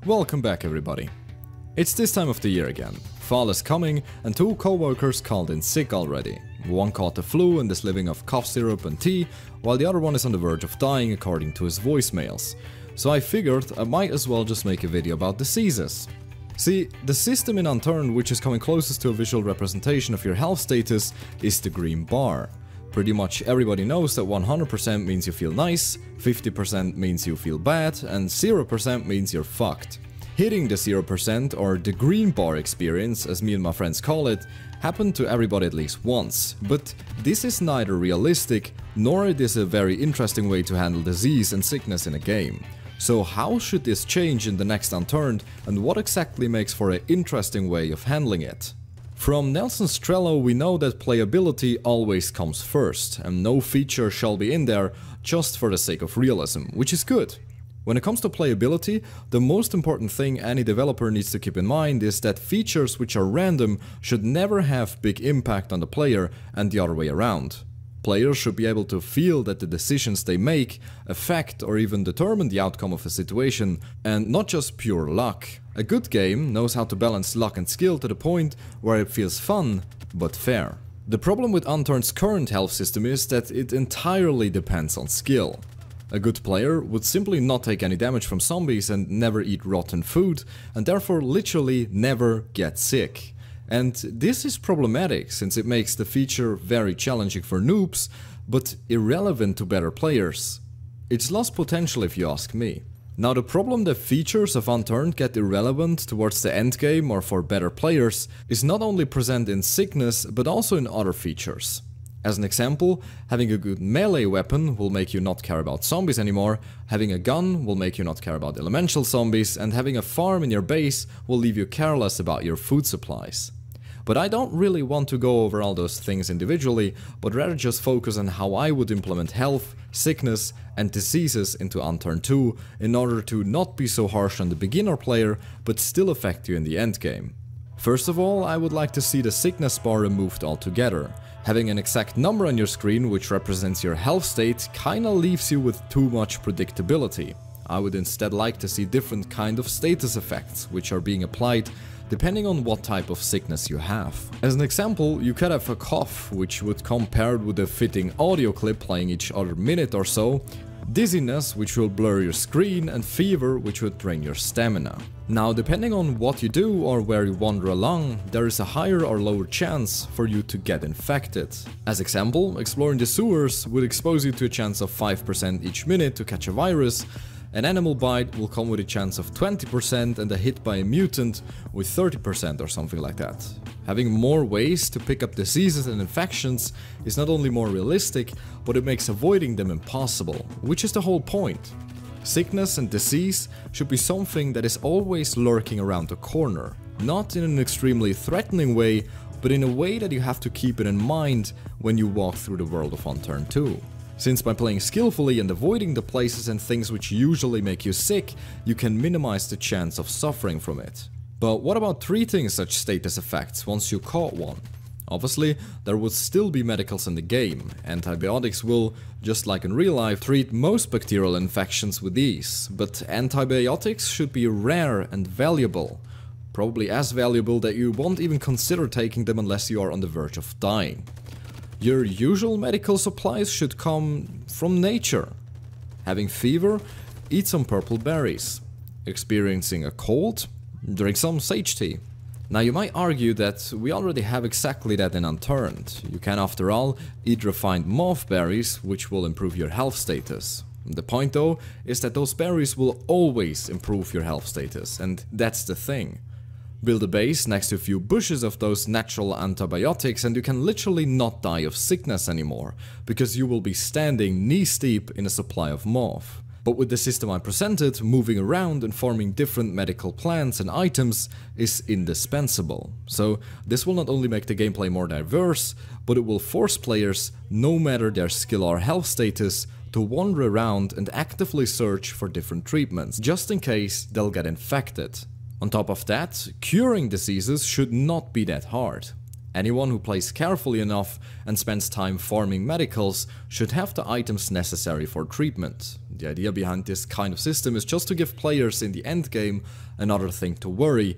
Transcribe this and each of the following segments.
Welcome back everybody. It's this time of the year again. Fall is coming and two co-workers called in sick already. One caught the flu and is living off cough syrup and tea, while the other one is on the verge of dying according to his voicemails. So I figured I might as well just make a video about diseases. See, the system in Unturned which is coming closest to a visual representation of your health status is the green bar. Pretty much everybody knows that 100% means you feel nice, 50% means you feel bad, and 0% means you're fucked. Hitting the 0% or the green bar experience, as me and my friends call it, happened to everybody at least once. But this is neither realistic, nor it is a very interesting way to handle disease and sickness in a game. So how should this change in the next Unturned, and what exactly makes for an interesting way of handling it? From Nelson Strello we know that playability always comes first, and no feature shall be in there just for the sake of realism, which is good. When it comes to playability, the most important thing any developer needs to keep in mind is that features which are random should never have big impact on the player and the other way around. Players should be able to feel that the decisions they make affect or even determine the outcome of a situation, and not just pure luck. A good game knows how to balance luck and skill to the point where it feels fun, but fair. The problem with Unturned's current health system is that it entirely depends on skill. A good player would simply not take any damage from zombies and never eat rotten food, and therefore literally never get sick. And this is problematic since it makes the feature very challenging for noobs, but irrelevant to better players. It's lost potential if you ask me. Now the problem that features of Unturned get irrelevant towards the endgame or for better players is not only present in sickness but also in other features. As an example, having a good melee weapon will make you not care about zombies anymore, having a gun will make you not care about elemental zombies, and having a farm in your base will leave you careless about your food supplies. But I don't really want to go over all those things individually, but rather just focus on how I would implement health, sickness and diseases into Unturned 2 in order to not be so harsh on the beginner player but still affect you in the endgame. First of all, I would like to see the sickness bar removed altogether. Having an exact number on your screen which represents your health state kinda leaves you with too much predictability. I would instead like to see different kind of status effects which are being applied depending on what type of sickness you have. As an example, you could have a cough which would come paired with a fitting audio clip playing each other minute or so, dizziness which will blur your screen, and fever which would drain your stamina. Now depending on what you do or where you wander along, there is a higher or lower chance for you to get infected. As example, exploring the sewers would expose you to a chance of 5% each minute to catch a virus. An animal bite will come with a chance of 20% and a hit by a mutant with 30% or something like that. Having more ways to pick up diseases and infections is not only more realistic, but it makes avoiding them impossible, which is the whole point. Sickness and disease should be something that is always lurking around the corner, not in an extremely threatening way, but in a way that you have to keep it in mind when you walk through the world of Unturned 2. Since by playing skillfully and avoiding the places and things which usually make you sick, you can minimize the chance of suffering from it. But what about treating such status effects once you caught one? Obviously, there would still be medicals in the game. Antibiotics will, just like in real life, treat most bacterial infections with ease, but antibiotics should be rare and valuable. Probably as valuable that you won't even consider taking them unless you are on the verge of dying. Your usual medical supplies should come from nature. Having fever? Eat some purple berries. Experiencing a cold? Drink some sage tea. Now you might argue that we already have exactly that in Unturned. You can after all eat refined moth berries which will improve your health status. The point though is that those berries will always improve your health status, and that's the thing. Build a base next to a few bushes of those natural antibiotics and you can literally not die of sickness anymore, because you will be standing knees deep in a supply of moth. But with the system I presented, moving around and forming different medical plants and items is indispensable. So this will not only make the gameplay more diverse, but it will force players, no matter their skill or health status, to wander around and actively search for different treatments, just in case they'll get infected. On top of that, curing diseases should not be that hard. Anyone who plays carefully enough and spends time farming medicals should have the items necessary for treatment. The idea behind this kind of system is just to give players in the endgame another thing to worry,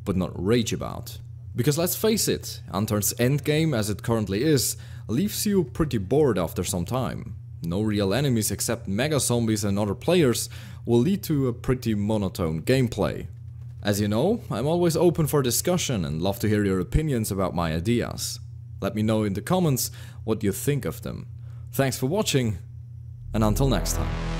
but not rage about. Because let's face it, Unturned's endgame as it currently is, leaves you pretty bored after some time. No real enemies except mega zombies and other players will lead to a pretty monotone gameplay. As you know, I'm always open for discussion and love to hear your opinions about my ideas. Let me know in the comments what you think of them. Thanks for watching, and until next time.